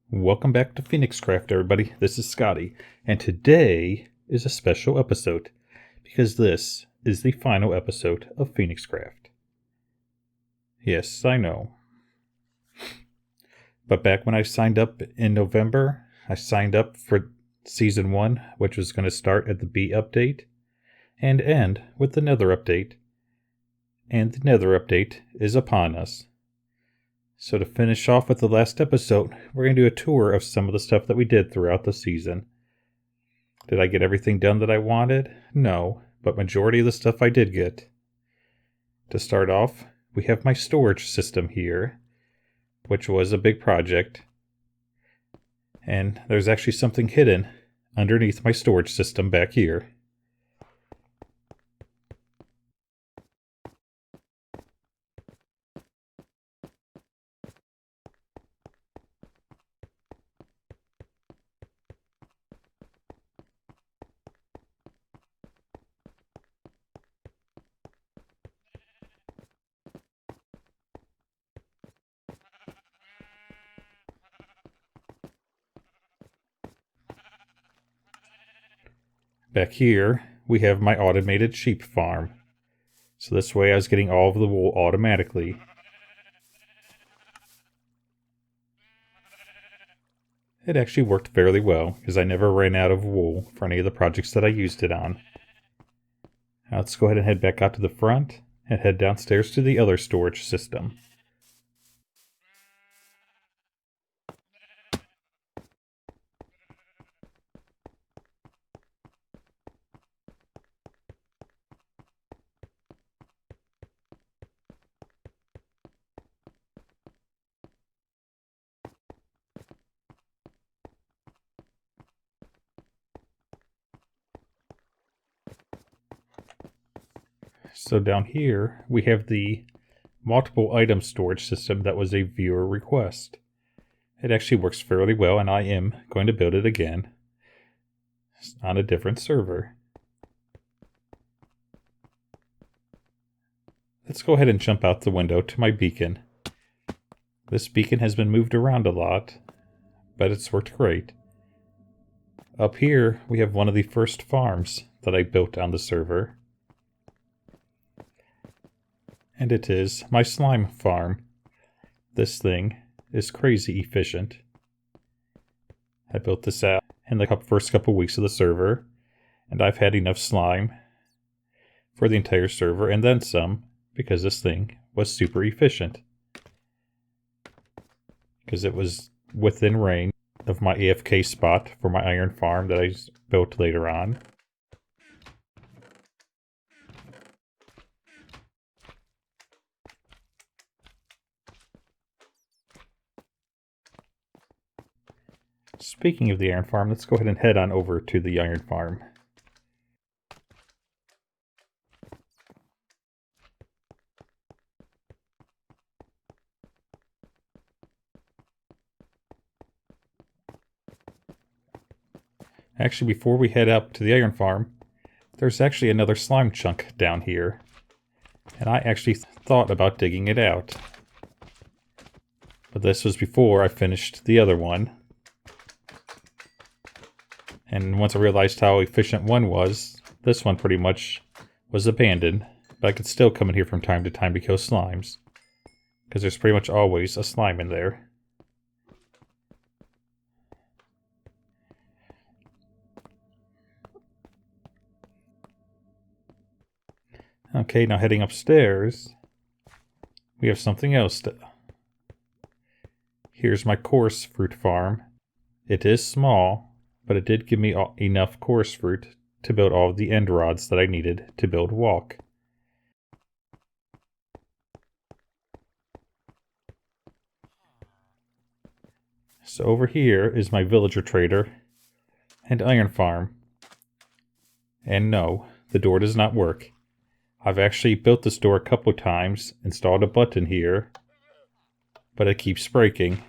Welcome back to FenixCraft, everybody. This is Scotty, and today is a special episode because this is the final episode of FenixCraft. Yes, I know. But back when I signed up in November, I signed up for Season 1, which was going to start at the B update and end with the Nether update. And the Nether update is upon us. So to finish off with the last episode, we're going to do a tour of some of the stuff that we did throughout the season. Did I get everything done that I wanted? No, but majority of the stuff I did get. To start off, we have my storage system here, which was a big project. And there's actually something hidden underneath my storage system back here. Back here, we have my automated sheep farm. So this way I was getting all of the wool automatically. It actually worked fairly well, because I never ran out of wool for any of the projects that I used it on. Now let's go ahead and head back out to the front, and head downstairs to the other storage system. So down here, we have the multiple item storage system that was a viewer request. It actually works fairly well, and I am going to build it again on a different server. Let's go ahead and jump out the window to my beacon. This beacon has been moved around a lot, but it's worked great. Up here, we have one of the first farms that I built on the server. And it is my slime farm. This thing is crazy efficient. I built this out in the first couple weeks of the server, and I've had enough slime for the entire server and then some, because this thing was super efficient. Because it was within range of my AFK spot for my iron farm that I built later on. Speaking of the iron farm, let's go ahead and head on over to the iron farm. Actually, before we head up to the iron farm, there's actually another slime chunk down here. And I actually thought about digging it out. But this was before I finished the other one. And once I realized how efficient one was, this one pretty much was abandoned. But I could still come in here from time to time to kill slimes, because there's pretty much always a slime in there. Okay, now heading upstairs, we have something else. Here's my coarse fruit farm. It is small, but it did give me enough coarse fruit to build all of the end rods that I needed to build walk. So over here is my villager trader and iron farm. And no, the door does not work. I've actually built this door a couple of times, installed a button here, but it keeps breaking.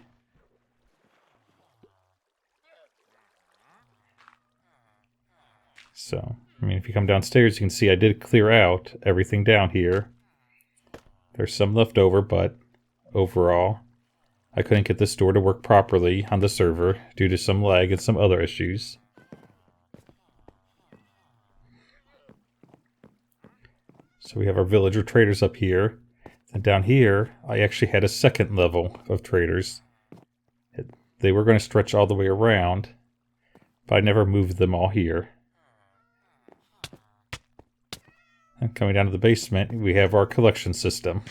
So, I mean, if you come downstairs, you can see I did clear out everything down here. There's some left over, but overall, I couldn't get this door to work properly on the server due to some lag and some other issues. So we have our villager traders up here. And down here, I actually had a second level of traders. They were going to stretch all the way around, but I never moved them all here. And coming down to the basement, we have our collection system.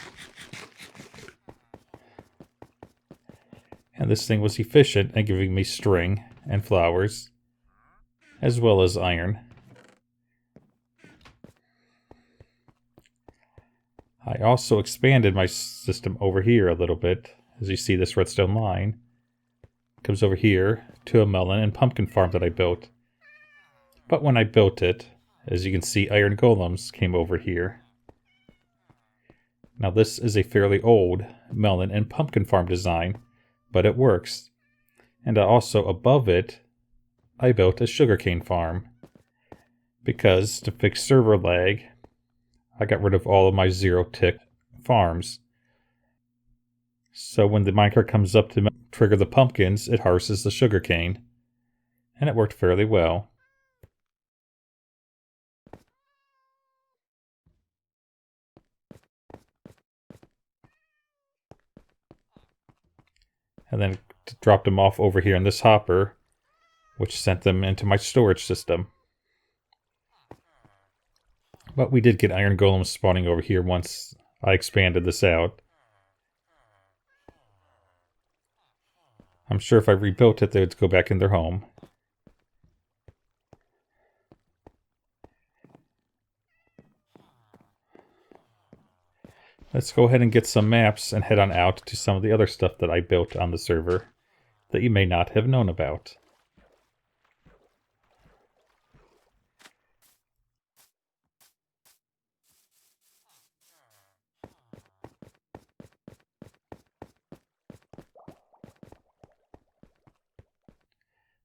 And this thing was efficient at giving me string and flowers, as well as iron. I also expanded my system over here a little bit. As you see, this redstone line comes over here to a melon and pumpkin farm that I built. But when I built it, as you can see, iron golems came over here. Now this is a fairly old melon and pumpkin farm design, but it works. And also above it, I built a sugarcane farm. Because to fix server lag, I got rid of all of my 0-tick farms. So when the minecart comes up to trigger the pumpkins, it harvests the sugarcane. And it worked fairly well. And then dropped them off over here in this hopper, which sent them into my storage system. But we did get iron golems spawning over here once I expanded this out. I'm sure if I rebuilt it, they would go back in their home. Let's go ahead and get some maps and head on out to some of the other stuff that I built on the server that you may not have known about.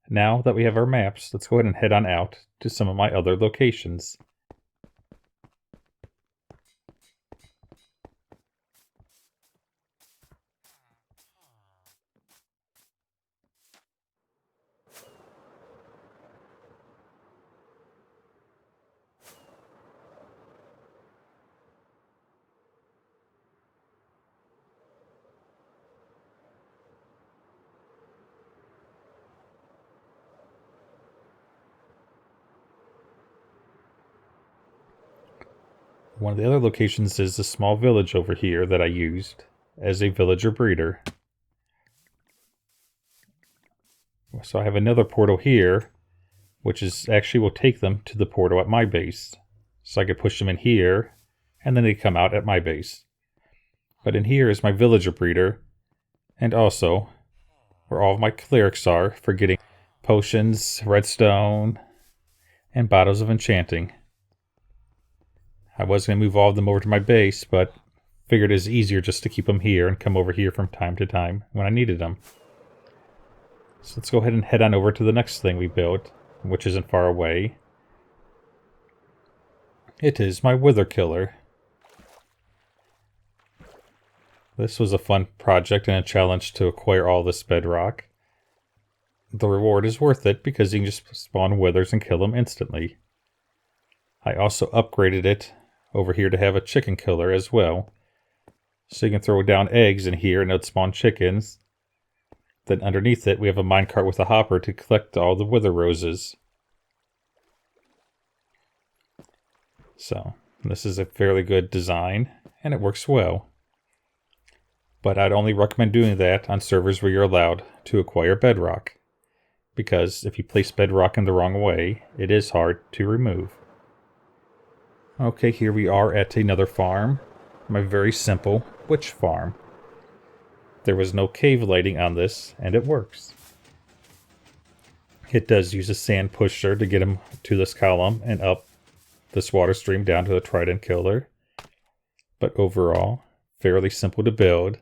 Now that we have our maps, let's go ahead and head on out to some of my other locations. One of the other locations is a small village over here that I used as a villager breeder. So I have another portal here, which is actually will take them to the portal at my base. So I could push them in here, and then they come out at my base. But in here is my villager breeder, and also where all of my clerics are for getting potions, redstone, and bottles of enchanting. I was going to move all of them over to my base, but figured it's easier just to keep them here and come over here from time to time when I needed them. So let's go ahead and head on over to the next thing we built, which isn't far away. It is my wither killer. This was a fun project and a challenge to acquire all this bedrock. The reward is worth it because you can just spawn withers and kill them instantly. I also upgraded it over here to have a chicken killer as well. So you can throw down eggs in here and it'll spawn chickens. Then underneath it we have a minecart with a hopper to collect all the wither roses. So this is a fairly good design and it works well. But I'd only recommend doing that on servers where you're allowed to acquire bedrock. Because if you place bedrock in the wrong way, it is hard to remove. Okay, here we are at another farm. My very simple witch farm. There was no cave lighting on this, and it works. It does use a sand pusher to get him to this column and up this water stream down to the trident killer. But overall, fairly simple to build.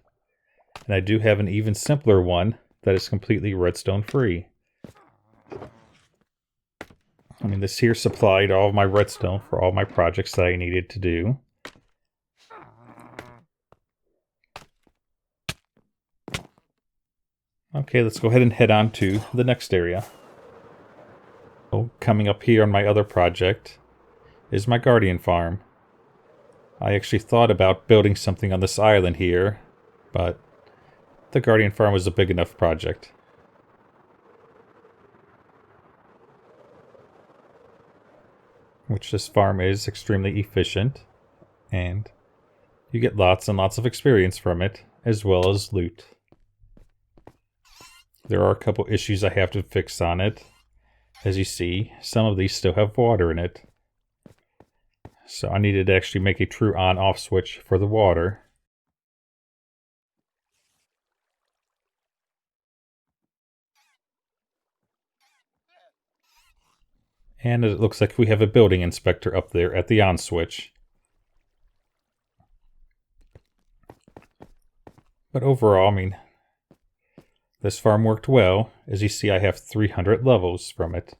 And I do have an even simpler one that is completely redstone free. I mean, this here supplied all of my redstone for all my projects that I needed to do. Okay, let's go ahead and head on to the next area. So, coming up here on my other project is my Guardian Farm. I actually thought about building something on this island here, but the Guardian Farm was a big enough project. Which this farm is extremely efficient, and you get lots and lots of experience from it, as well as loot. There are a couple issues I have to fix on it. As you see, some of these still have water in it. So I needed to actually make a true on-off switch for the water. And it looks like we have a building inspector up there at the on switch. But overall, I mean, this farm worked well. As you see, I have 300 levels from it.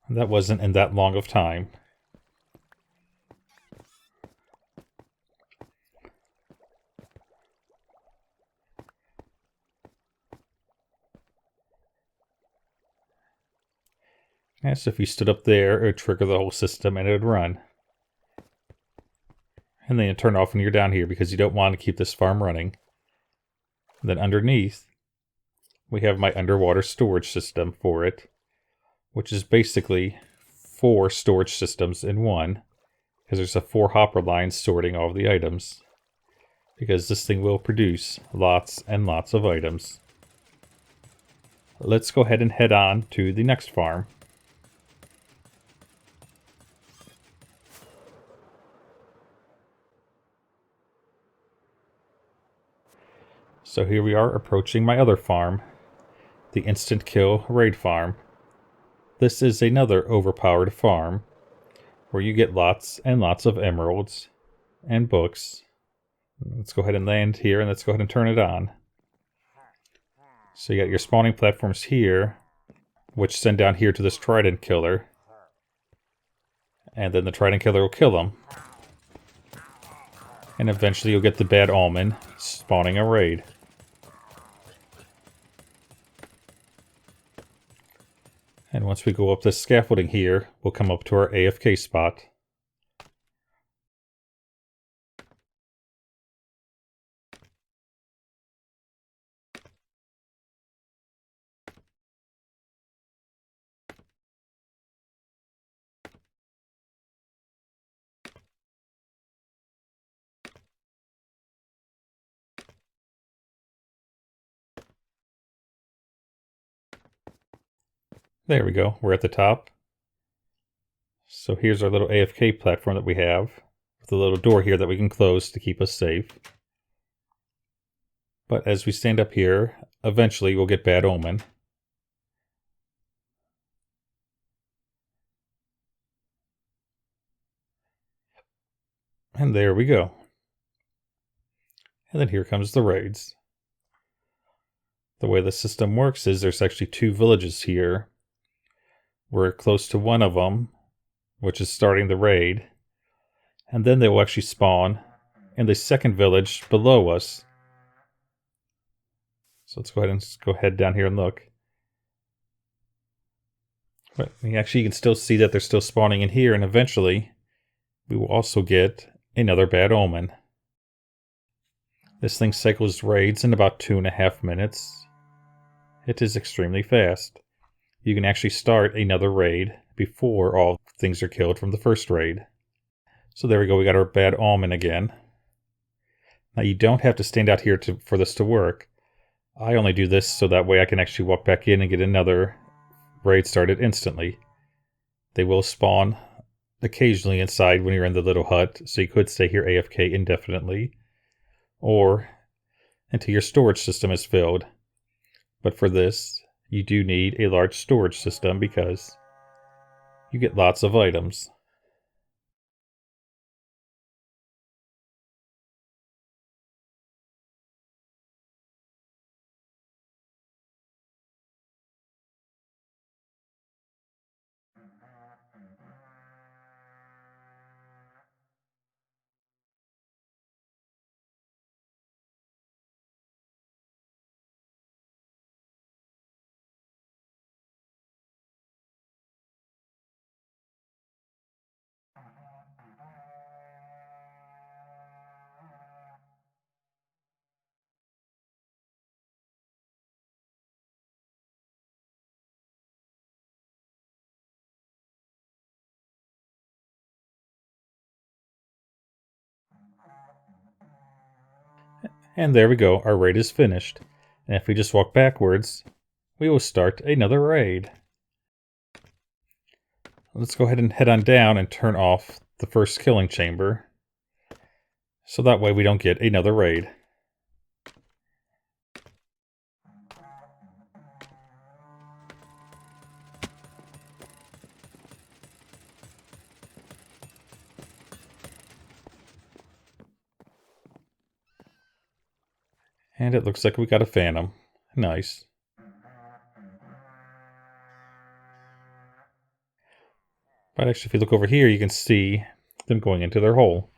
That wasn't in that long of time. And so if you stood up there, it would trigger the whole system and it would run. And then you turn off when you're down here because you don't want to keep this farm running. And then underneath, we have my underwater storage system for it, which is basically 4 storage systems in one, because there's a 4 hopper lines sorting all of the items, because this thing will produce lots and lots of items. Let's go ahead and head on to the next farm. So here we are approaching my other farm, the Instant Kill Raid Farm. This is another overpowered farm where you get lots and lots of emeralds and books. Let's go ahead and land here and let's go ahead and turn it on. So you got your spawning platforms here, which send down here to this Trident Killer. And then the Trident Killer will kill them. And eventually you'll get the Bad Omen spawning a raid. And once we go up this scaffolding here, we'll come up to our AFK spot. There we go, we're at the top. So here's our little AFK platform that we have, with a little door here that we can close to keep us safe. But as we stand up here, eventually we'll get Bad Omen. And there we go. And then here comes the raids. The way the system works is there's actually 2 villages here. We're close to one of them, which is starting the raid. And then they will actually spawn in the second village below us. So let's go ahead down here and look. But actually you can still see that they're still spawning in here, and eventually we will also get another Bad Omen. This thing cycles raids in about 2.5 minutes. It is extremely fast. You can actually start another raid before all things are killed from the first raid. So there we go, we got our Bad Omen again. Now you don't have to stand out here for this to work. I only do this so that way I can actually walk back in and get another raid started instantly. They will spawn occasionally inside when you're in the little hut, so you could stay here AFK indefinitely, or until your storage system is filled. But for this, you do need a large storage system because you get lots of items. And there we go, our raid is finished. And if we just walk backwards, we will start another raid. Let's go ahead and head on down and turn off the first killing chamber. So that way we don't get another raid. And it looks like we got a phantom. Nice. But actually, if you look over here, you can see them going into their hole.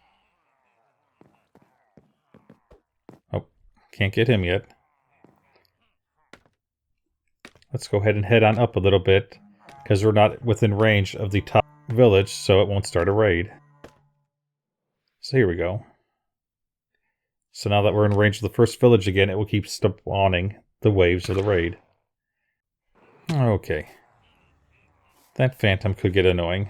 Oh, can't get him yet. Let's go ahead and head on up a little bit, because we're not within range of the top village, so it won't start a raid. So here we go. So now that we're in range of the first village again, it will keep spawning the waves of the raid. Okay. That phantom could get annoying.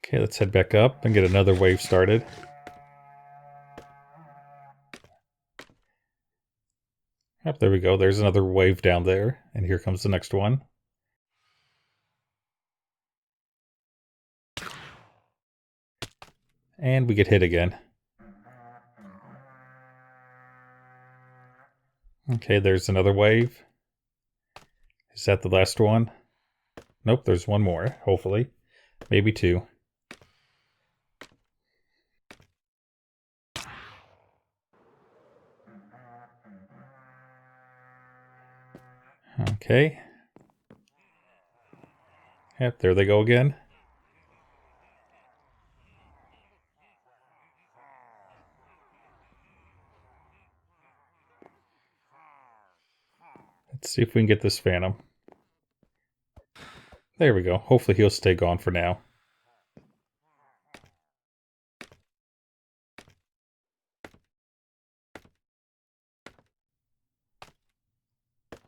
Okay, let's head back up and get another wave started. Yep, there we go. There's another wave down there. And here comes the next one. And we get hit again. Okay, there's another wave. Is that the last one? Nope, there's one more, hopefully. Maybe two. Okay. Yep, there they go again. Let's see if we can get this phantom. There we go. Hopefully he'll stay gone for now.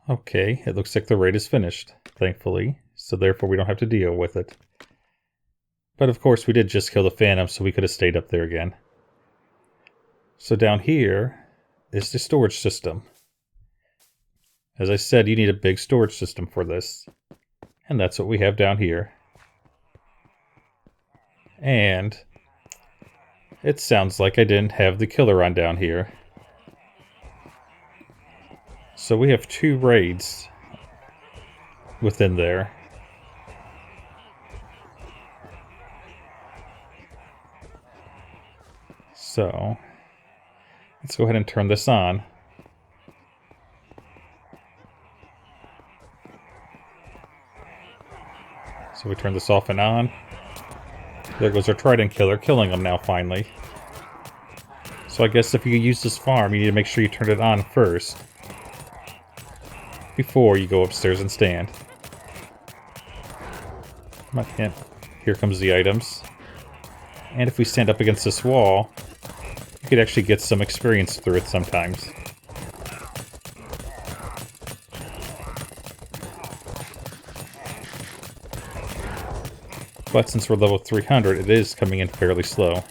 Okay, it looks like the raid is finished, thankfully. So therefore we don't have to deal with it. But of course we did just kill the phantom, so we could have stayed up there again. So down here is the storage system. As I said, you need a big storage system for this. And that's what we have down here. And it sounds like I didn't have the killer on down here. So we have two raids within there. So let's go ahead and turn this on. So we turn this off and on. There goes our trident killer, killing them now finally. So I guess if you use this farm, you need to make sure you turn it on first, before you go upstairs and stand. And here comes the items. And if we stand up against this wall, you could actually get some experience through it sometimes. But since we're level 300, it is coming in fairly slow.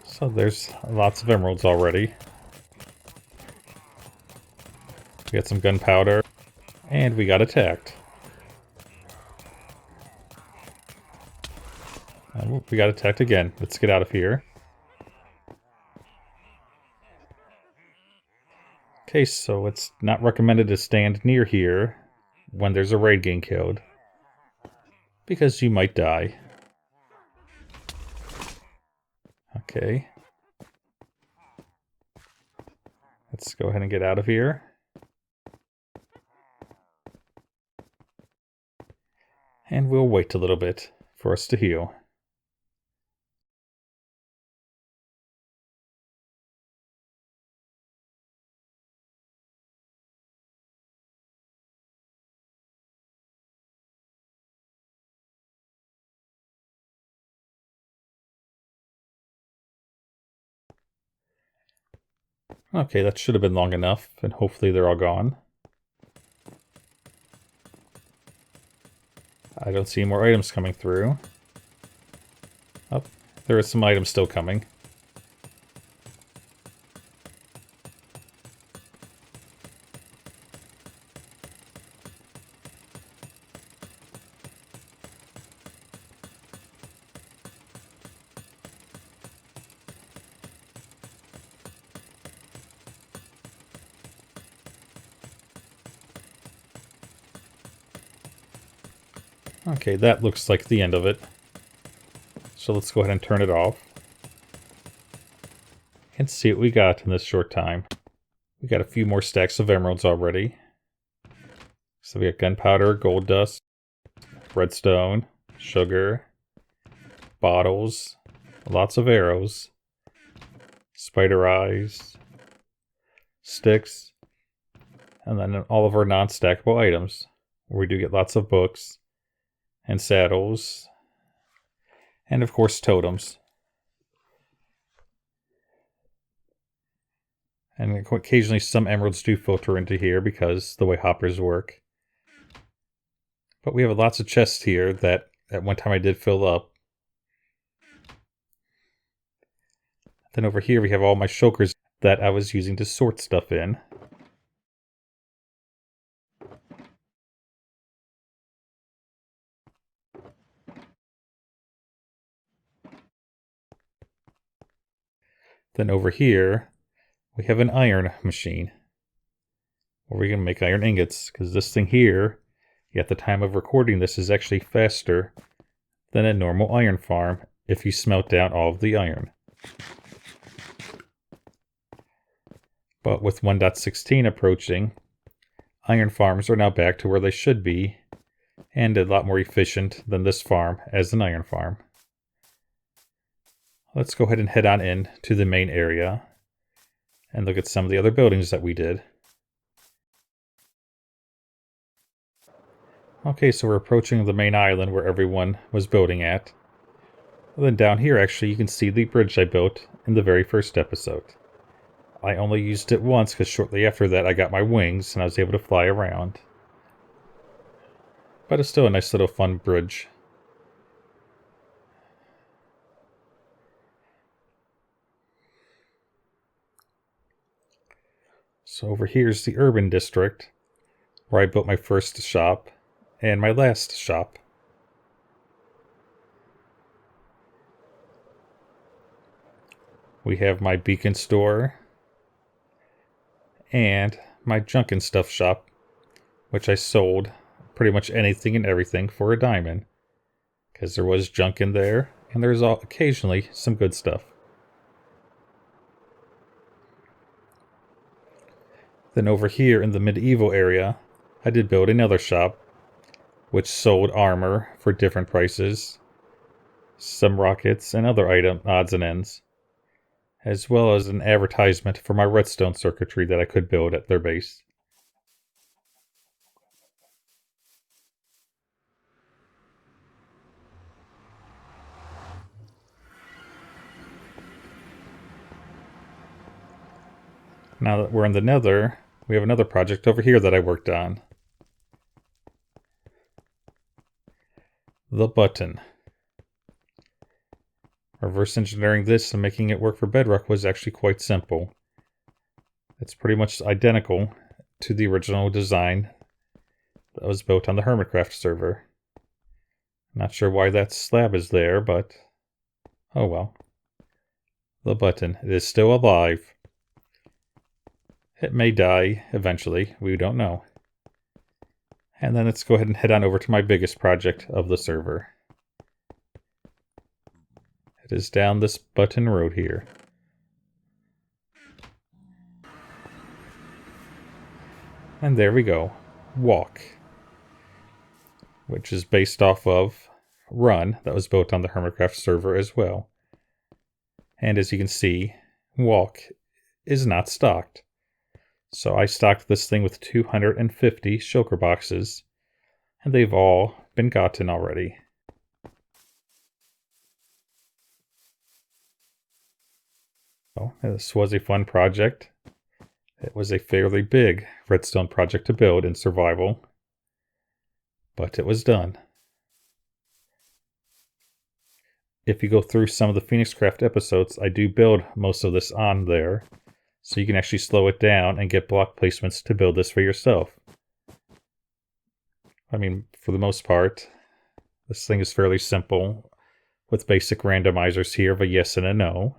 So there's lots of emeralds already. We got some gunpowder, and we got attacked. We got attacked again. Let's get out of here. Okay, so it's not recommended to stand near here when there's a raid getting killed, because you might die. Okay. Let's go ahead and get out of here. And we'll wait a little bit for us to heal. Okay, that should have been long enough, and hopefully they're all gone. I don't see more items coming through. Oh, there are some items still coming. Okay, that looks like the end of it. So let's go ahead and turn it off. And see what we got in this short time. We got a few more stacks of emeralds already. So we got gunpowder, gold dust, redstone, sugar, bottles, lots of arrows, spider eyes, sticks, and then all of our non-stackable items. We do get lots of books and saddles, and of course totems. And occasionally some emeralds do filter into here because the way hoppers work. But we have lots of chests here that at one time I did fill up. Then over here we have all my shulkers that I was using to sort stuff in. Then over here we have an iron machine. Where we can make iron ingots, because this thing here, at the time of recording this, is actually faster than a normal iron farm if you smelt down all of the iron. But with 1.16 approaching, iron farms are now back to where they should be, and a lot more efficient than this farm as an iron farm. Let's go ahead and head on in to the main area and look at some of the other buildings that we did. Okay, so we're approaching the main island where everyone was building at. And then down here, actually, you can see the bridge I built in the very first episode. I only used it once because shortly after that I got my wings and I was able to fly around. But it's still a nice little fun bridge. So over here is the urban district, where I built my first shop and my last shop. We have my beacon store and my junk and stuff shop, which I sold pretty much anything and everything for a diamond, because there was junk in there and there's occasionally some good stuff. Then over here in the medieval area, I did build another shop, which sold armor for different prices, some rockets and other odds and ends, as well as an advertisement for my redstone circuitry that I could build at their base. Now that we're in the Nether, we have another project over here that I worked on. The button. Reverse engineering this and making it work for Bedrock was actually quite simple. It's pretty much identical to the original design that was built on the HermitCraft server. Not sure why that slab is there, but oh well. The button. It is still alive. It may die eventually, we don't know. And then let's go ahead and head on over to my biggest project of the server. It is down this button road here. And there we go. Walk. Which is based off of Run, that was built on the HermitCraft server as well. And as you can see, Walk is not stocked. So I stocked this thing with 250 shulker boxes, and they've all been gotten already. So this was a fun project. It was a fairly big redstone project to build in survival, but it was done. If you go through some of the FenixCraft episodes, I do build most of this on there, so you can actually slow it down and get block placements to build this for yourself. I mean, for the most part, this thing is fairly simple, with basic randomizers here of a yes and a no,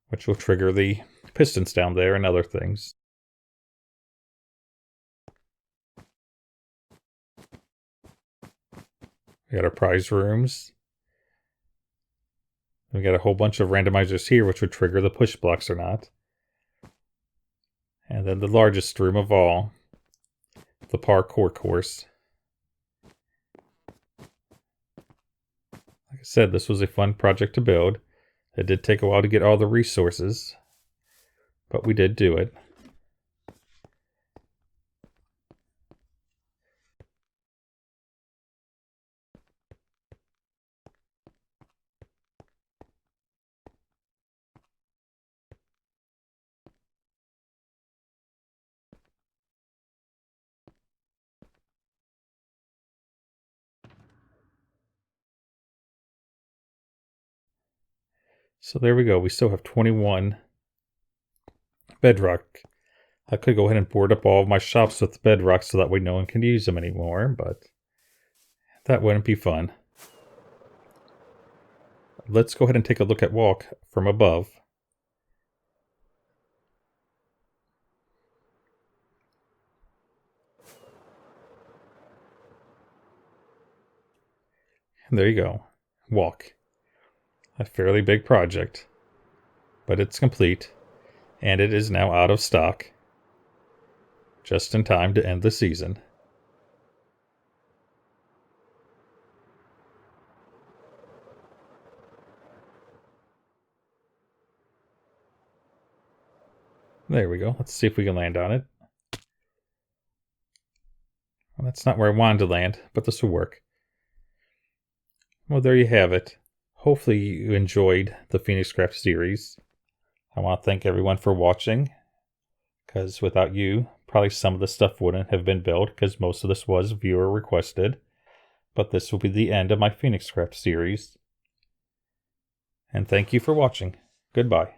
which will trigger the pistons down there and other things. We got our prize rooms. We got a whole bunch of randomizers here, which would trigger the push blocks or not. And then the largest room of all, the parkour course. Like I said, this was a fun project to build. It did take a while to get all the resources, but we did do it. So there we go. We still have 21 bedrock. I could go ahead and board up all of my shops with bedrock so that way no one can use them anymore, but that wouldn't be fun. Let's go ahead and take a look at walk from above. And there you go. Walk. A fairly big project, but it's complete, and it is now out of stock, just in time to end the season. There we go. Let's see if we can land on it. Well, that's not where I wanted to land, but this will work. Well, there you have it. Hopefully you enjoyed the FenixCraft series. I want to thank everyone for watching, because without you, probably some of the stuff wouldn't have been built, because most of this was viewer requested. But this will be the end of my FenixCraft series. And thank you for watching. Goodbye.